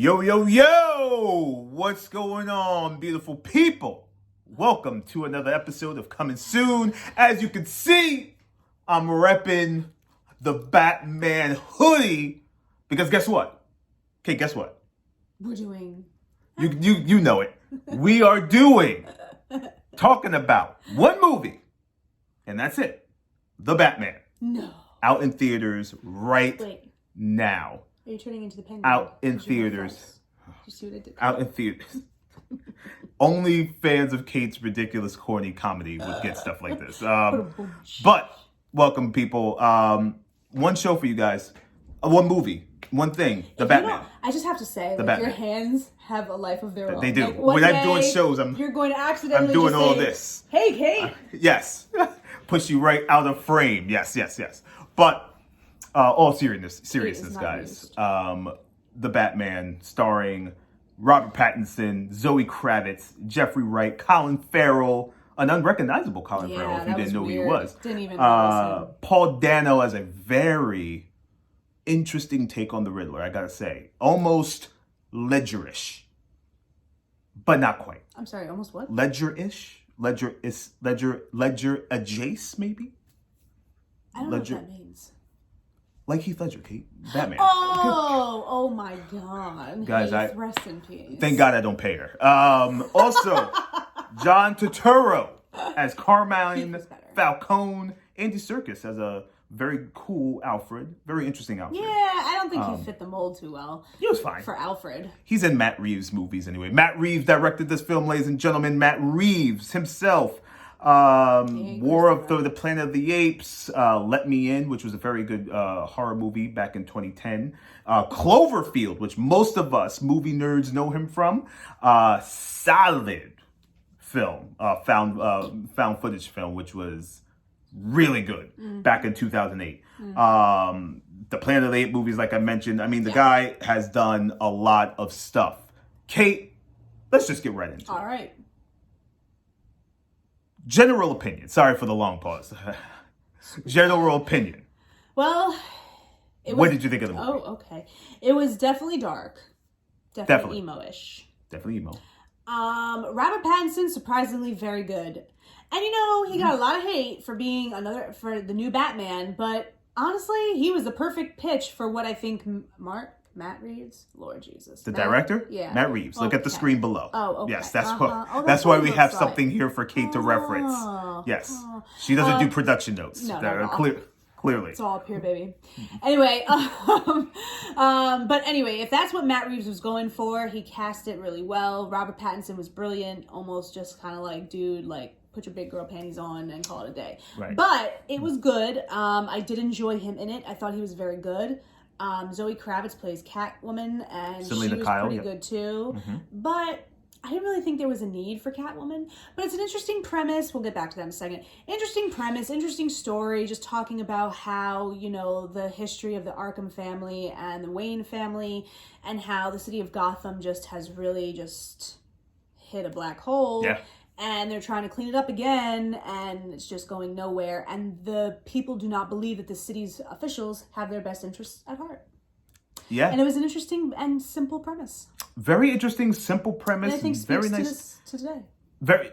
Yo, yo, yo! What's going on, beautiful people? Welcome to another episode of Coming Soon. As you can see, I'm repping the Batman hoodie because guess what? Okay, guess what? We're doing... You know it. We are talking about one movie, and that's it. The Batman. No. Out in theaters right Wait. now. Are you turning into the penguin? Out in theaters. You see what I did? Out in theaters. Only fans of Kate's ridiculous, corny comedy would get stuff like this. But welcome, people. One show for you guys. One movie. One thing. The Batman. I just have to say, the like, your hands have a life of their own. They do. Like, when I'm doing shows, you're going to accidentally I'm doing just all say, this. Hey, Kate. Yes. Push you right out of frame. Yes. But all seriousness, guys. The Batman, starring Robert Pattinson, Zoe Kravitz, Jeffrey Wright, Colin Farrell, an unrecognizable Colin Farrell if you didn't know who he was. Didn't even notice him. Paul Dano as a very interesting take on the Riddler, I gotta say. Almost Ledger-ish, but not quite. I'm sorry, almost what? Ledger-ish? Ledger adjacent, maybe? I don't know what that means. Like Heath Ledger, Kate. Batman. Oh my God. Guys, rest in peace. Thank God I don't pay her. Also, John Turturro as Carmine Falcone. Andy Serkis as a very cool Alfred. Very interesting Alfred. Yeah, I don't think he fit the mold too well. He was fine. For Alfred. He's in Matt Reeves' movies anyway. Matt Reeves directed this film, ladies and gentlemen. Matt Reeves himself. War of the Planet of the Apes, Let Me In, which was a very good horror movie back in 2010. Cloverfield, which most of us movie nerds know him from. Solid film, found footage film, which was really good back in 2008. The Planet of the Apes movies, like I mentioned. I mean, the guy has done a lot of stuff. Kate, let's just get right into it. All right. General opinion. Sorry for the long pause. General opinion. Well, what did you think of the movie? Oh, okay. It was definitely dark. Definitely emo-ish. Definitely emo. Robert Pattinson, surprisingly very good. And he got a lot of hate for being for the new Batman, but honestly, he was the perfect pitch for what I think Matt Reeves? Lord Jesus. The director? Yeah. Matt Reeves. Look at the screen below. Oh, okay. Yes, that's why we have something here for Kate to reference. Yes. She doesn't do production notes. No. Clearly. It's all up here, baby. Anyway, but anyway, if that's what Matt Reeves was going for, he cast it really well. Robert Pattinson was brilliant, almost just kind of like, dude, like, put your big girl panties on and call it a day. Right. But it was good. I did enjoy him in it. I thought he was very good. Zoe Kravitz plays Catwoman, and Selena she was Kyle, pretty good too. But I didn't really think there was a need for Catwoman. But it's an interesting premise. We'll get back to that in a second. Interesting premise, interesting story, just talking about how, the history of the Arkham family and the Wayne family, and how the city of Gotham just has really just hit a black hole. Yeah. And they're trying to clean it up again, and it's just going nowhere. And the people do not believe that the city's officials have their best interests at heart. Yeah. And it was an interesting and simple premise. Very interesting, simple premise. And I think very speaks nice to today.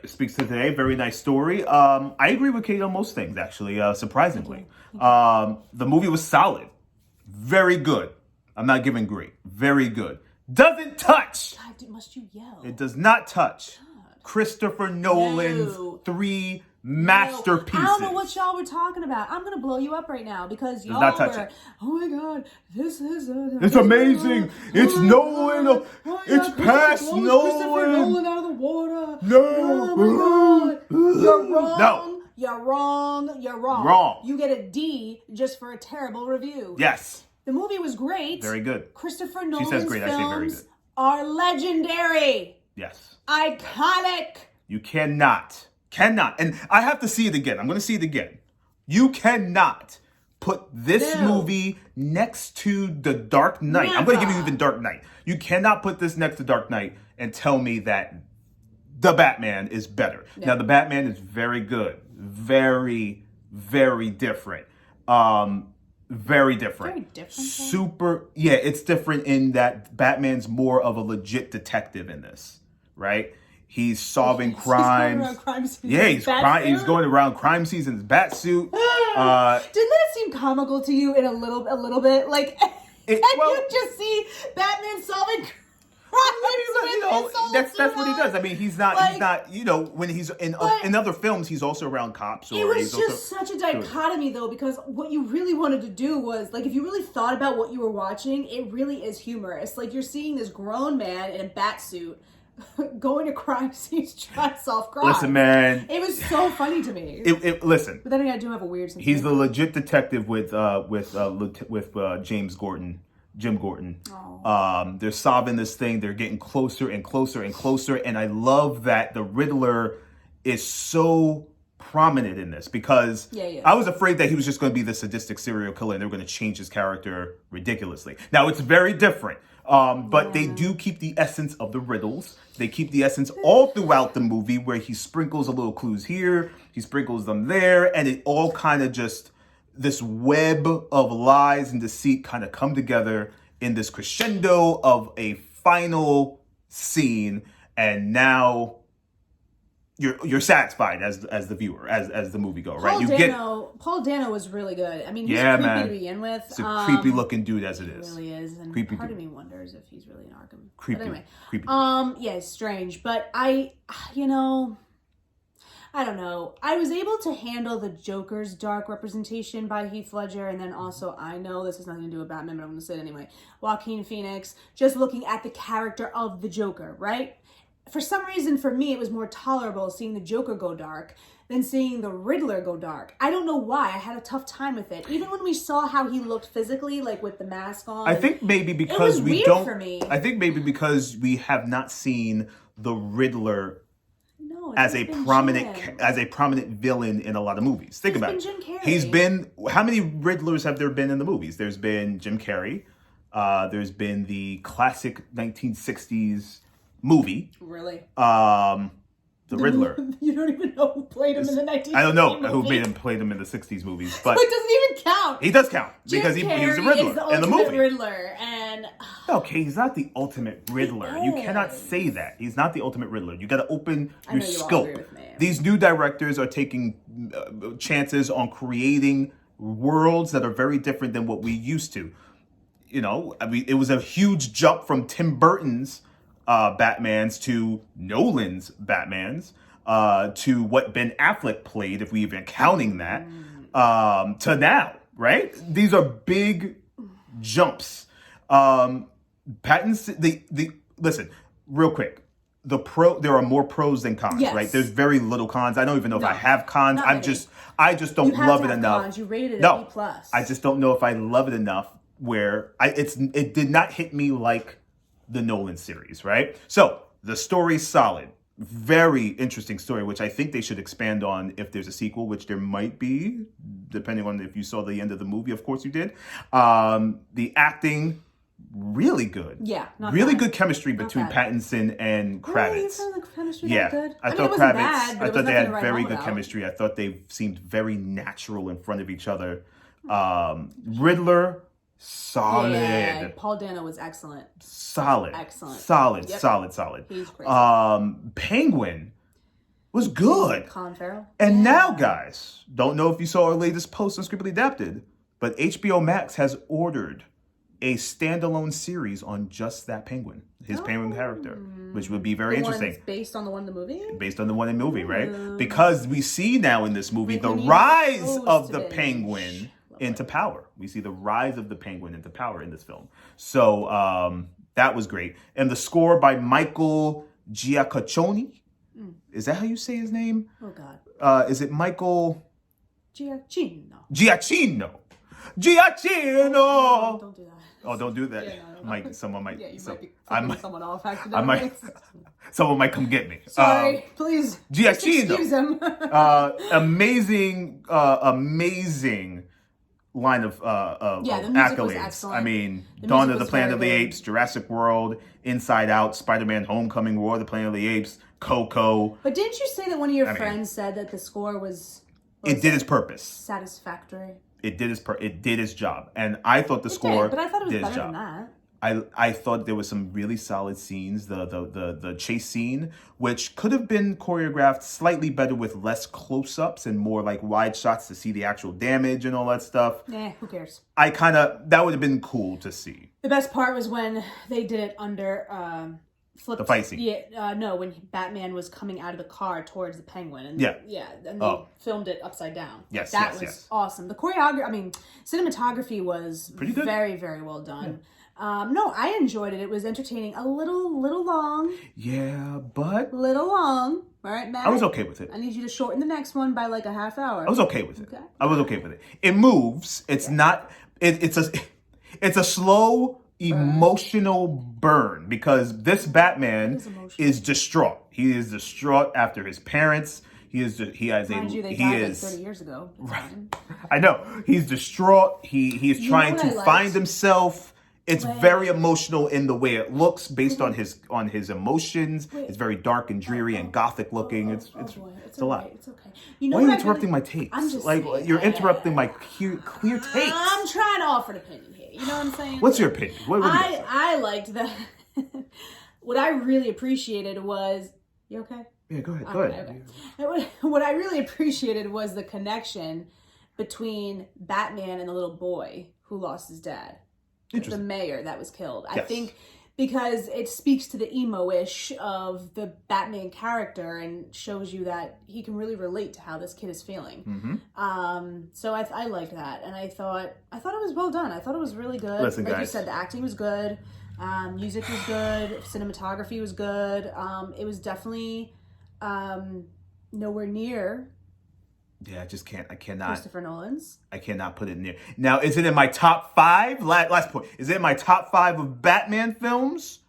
Speaks to today. Very nice story. I agree with Kate on most things, actually, surprisingly. The movie was solid. Very good. I'm not giving great. Very good. Doesn't touch. God, must you yell? It does not touch. Christopher Nolan's three masterpieces. I don't know what y'all were talking about. I'm gonna blow you up right now because y'all were. Oh my God, this is. It's amazing. It's Nolan. It's past Nolan. Christopher Nolan out of the water. No. Oh my God. You're wrong. No. You're wrong. You get a D just for a terrible review. Yes. The movie was great. Very good. Christopher Nolan's She says great. I say very good. Are legendary. Yes. Iconic. You cannot. And I have to see it again. I'm going to see it again. You cannot put this movie next to The Dark Knight. I'm going to give you even Dark Knight. You cannot put this next to Dark Knight and tell me that The Batman is better. Now, The Batman is very good. Very, very different. Very different. Very different, though? Super. Yeah, it's different in that Batman's more of a legit detective in this, right? He's solving crimes. He's going around crime scenes. Yeah, he's going around crime scenes in his bat suit. Didn't that seem comical to you in a little bit? Like, you just see Batman solving crimes? That's what he does. I mean, he's not. When he's in other films, he's also around cops. It was just such a dichotomy, though, because what you really wanted to do was, like, if you really thought about what you were watching, it really is humorous. Like, you're seeing this grown man in a bat suit going to crime scenes trying to solve crimes. Listen, man, it was so funny to me. Listen, but then again, I do have a weird sense. He's the legit detective with Jim Gordon. They're solving this thing. They're getting closer and closer and closer. And I love that the Riddler is so prominent in this because I was afraid that he was just going to be the sadistic serial killer and they were going to change his character ridiculously. Now, it's very different. But they do keep the essence of the riddles. They keep the essence all throughout the movie where he sprinkles a little clues here, he sprinkles them there, and it all kind of just, this web of lies and deceit kind of come together in this crescendo of a final scene, and now you're satisfied as the viewer, as the movie goer, right? Paul Dano was really good. I mean, he's creepy to begin with. It's a creepy looking dude as it is. He really is, and creepy part dude. of me wonders if he's really an Arkham. Creepy. But anyway, creepy. Yeah, it's strange, but I don't know. I was able to handle the Joker's dark representation by Heath Ledger, and then also, I know this has nothing to do with Batman, but I'm going to say it anyway. Joaquin Phoenix, just looking at the character of the Joker, right? For some reason, for me, it was more tolerable seeing the Joker go dark than seeing the Riddler go dark. I don't know why. I had a tough time with it. Even when we saw how he looked physically, like with the mask on. I think maybe because for me. I think maybe because we have not seen the Riddler as a prominent villain in a lot of movies. Think about it. Jim Carrey. How many Riddlers have there been in the movies? There's been Jim Carrey. There's been the classic 1960s movie. Really? The Riddler. You don't even know who played him in the 1960s I don't know movie. who played him in the 60s movies, but so it doesn't even count. He does count because he was the Riddler in the movie. Riddler, and okay, he's not the ultimate Riddler. You cannot say that. He's not the ultimate Riddler. You got to open your scope. These new directors are taking chances on creating worlds that are very different than what we used to. I mean, it was a huge jump from Tim Burton's Batmans to Nolan's Batmans to what Ben Affleck played, if we even counting that, to now, right? These are big jumps. Pattinson, listen, real quick. There are more pros than cons, right? There's very little cons. I don't even know if I have cons. I just don't love it enough. Cons. You rated it A+. I just don't know if I love it enough where it did not hit me like the Nolan series, right? So the story's solid. Very interesting story, which I think they should expand on if there's a sequel, which there might be, depending on if you saw the end of the movie. Of course you did. The acting, really good. Yeah, really good chemistry between Pattinson and Kravitz. Really? You found the chemistry that good? I thought Kravitz. I thought they had very good chemistry. I thought they seemed very natural in front of each other. Riddler. Solid. Yeah, Paul Dano was excellent. Solid. Excellent. Solid. Yep. Solid. He's great. Penguin was good. Colin Farrell. And now, guys, don't know if you saw our latest post on Scribbly Adapted, but HBO Max has ordered a standalone series on just that Penguin, his Penguin character, which would be very interesting. Based on the one in the movie? Based on the one in the movie, right? Because we see now in this movie the rise of the Penguin into power. We see the rise of the Penguin into power in this film. So that was great. And the score by Michael Giacchino. Is that how you say his name? Oh, God. Is it Michael? Giacchino. Don't do that. Oh, don't do that. Yeah, no. Someone might. Yeah, you might be flipping someone off accidentally. I might. Someone might come get me. Sorry, please. Giacchino. Excuse him. Amazing line of accolades. I mean, Dawn of the Planet of the Apes, Jurassic World, Inside Out, Spider-Man: Homecoming, War of the Planet of the Apes, Coco. But didn't you say that one of your friends said that the score was it did its purpose. Satisfactory. It did its job, and I thought the score but I thought it was did its better job. than that. I thought there was some really solid scenes. The chase scene, which could have been choreographed slightly better with less close-ups and more like wide shots to see the actual damage and all that stuff. Who cares? That would have been cool to see. The best part was when they did it under The fight scene. Yeah, no, when Batman was coming out of the car towards the Penguin, and and they filmed it upside down. Yes, that was awesome. The cinematography was pretty good. Very, very well done. No, I enjoyed it. It was entertaining. A little long. Yeah, but Little long. All right, Matt. I was okay with it. I need you to shorten the next one by like a half hour. I was okay with it. Okay. I was okay with it. It moves. It's not. It's a slow emotional burn because this Batman is distraught. He is distraught after his parents. He has Mind you, they died like 30 years ago. Right. I know. He's distraught. He is trying to find himself. It's very emotional in the way it looks, based on his emotions. It's very dark and dreary and gothic looking. It's a lot. It's okay. You know why are you interrupting my takes? I'm just like saying, you're interrupting my clear takes. I'm trying to offer an opinion here. You know what I'm saying? What's your opinion? What I liked that. What I really appreciated was you okay? Yeah, go ahead. Go ahead. Okay. What I really appreciated was the connection between Batman and the little boy who lost his dad. The mayor that was killed. Yes. I think because it speaks to the emo-ish of the Batman character and shows you that he can really relate to how this kid is feeling. Mm-hmm. So I liked that, and I thought it was well done. I thought it was really good. Listen, like guys. you said, the acting was good, music was good, cinematography was good. It was definitely nowhere near. Yeah, I just can't. I cannot. Christopher Nolan's. I cannot put it near. Now, is it in my top 5? Last point. Is it in my top 5 of Batman films?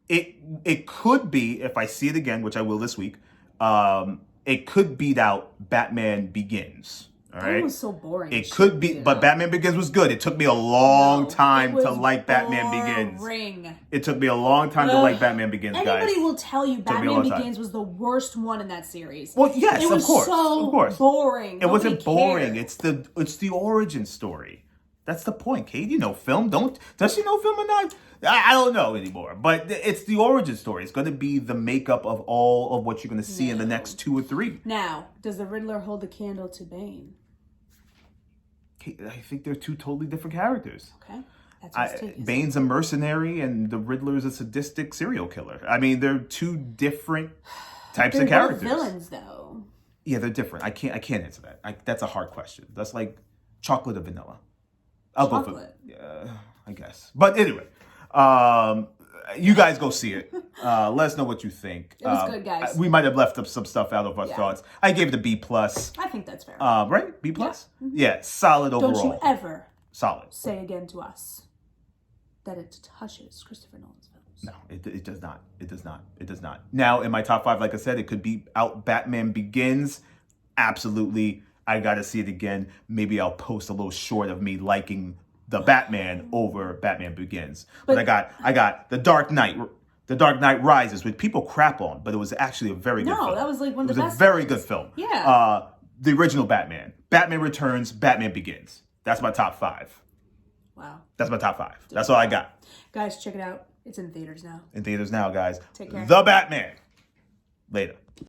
It could be, if I see it again, which I will this week. It could beat out Batman Begins. All right. That was so boring. It could be, but Batman Begins was good. It took me a long time to like Batman boring. Begins. It took me a long time to like Batman Begins, guys. Anybody will tell you Batman Begins was the worst one in that series. Well, yes, it was of course, so of course. boring. It wasn't boring. Cared. It's the origin story. That's the point, Kate. You know film. Does she know film or not? I don't know anymore. But it's the origin story. It's going to be the makeup of all of what you're going to see in the next 2 or 3. Now, does the Riddler hold the candle to Bane? I think they're 2 totally different characters. Okay. That's what take is. Bane's a mercenary and the Riddler is a sadistic serial killer. I mean, they're 2 different types of characters. They're both villains, though. Yeah, they're different. I can't answer that. That's a hard question. That's like chocolate or vanilla. I'll go for I guess. But anyway, you guys go see it. Let us know what you think. It was good, guys. We might have left up some stuff out of our thoughts. I gave it a B+. I think that's fair. Right? B+? Yeah, solid overall. Don't you ever solid. Say again to us that it touches Christopher Nolan's films. No, it does not. It does not. It does not. Now, in my top 5, like I said, it could be out Batman Begins. Absolutely. I got to see it again. Maybe I'll post a little short of me liking the Batman over Batman Begins. But I got The Dark Knight. The Dark Knight Rises, which people crap on, but it was actually a very good film. No, that was like one of the best. It was a very good film. Yeah. The original Batman. Batman Returns, Batman Begins. That's my top 5. Wow. That's my top 5. That's all I got. Guys, check it out. It's in theaters now. In theaters now, guys. Take care. The Batman. Later.